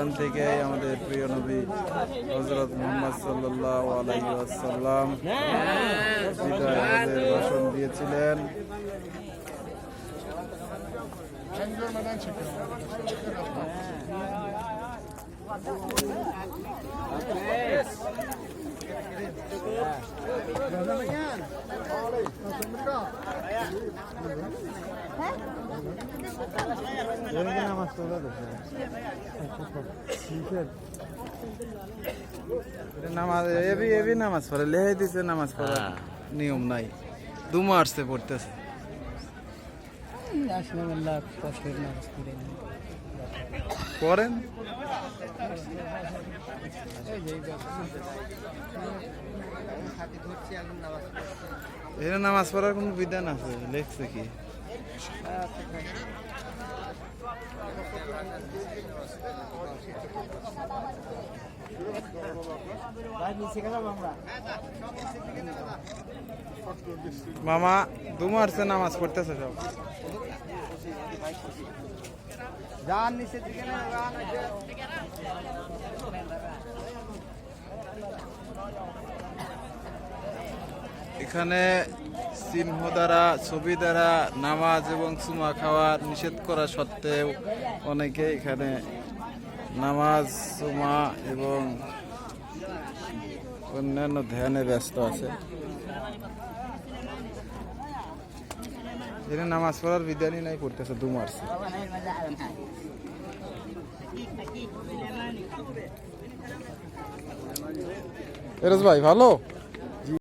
এখান থেকে আমাদের প্রিয় নবী হযরত মুহাম্মদ সাল্লাল্লাহু আলাইহি ওয়াসাল্লাম বিদায় হজের ভাষণ দিয়েছিলেন। নামাজ এবি নামাজ পড়ে লেহাই দিছে, নামাজ পড়ার নিয়ম নাই, দুমা আসছে পড়তেছে। পড়েন এখানে নামাজ পড়ার কোন বিধান আছে? লেখছে কি? মামা দুমারছে নামাজ পড়তেছে সব। এখানে চিহ্ন দ্বারা, ছবি দ্বারা নামাজ এবং চুমা খাওয়া নিষেধ করা সত্ত্বেও অনেকে এখানে নামাজ, চুমা এবং অন্যান্য ধ্যানে ব্যস্ত আছে। এখানে নামাজ পড়ার বিধানই নাই, পড়তেছে দুমারছে। এরজ ভাই ভালো।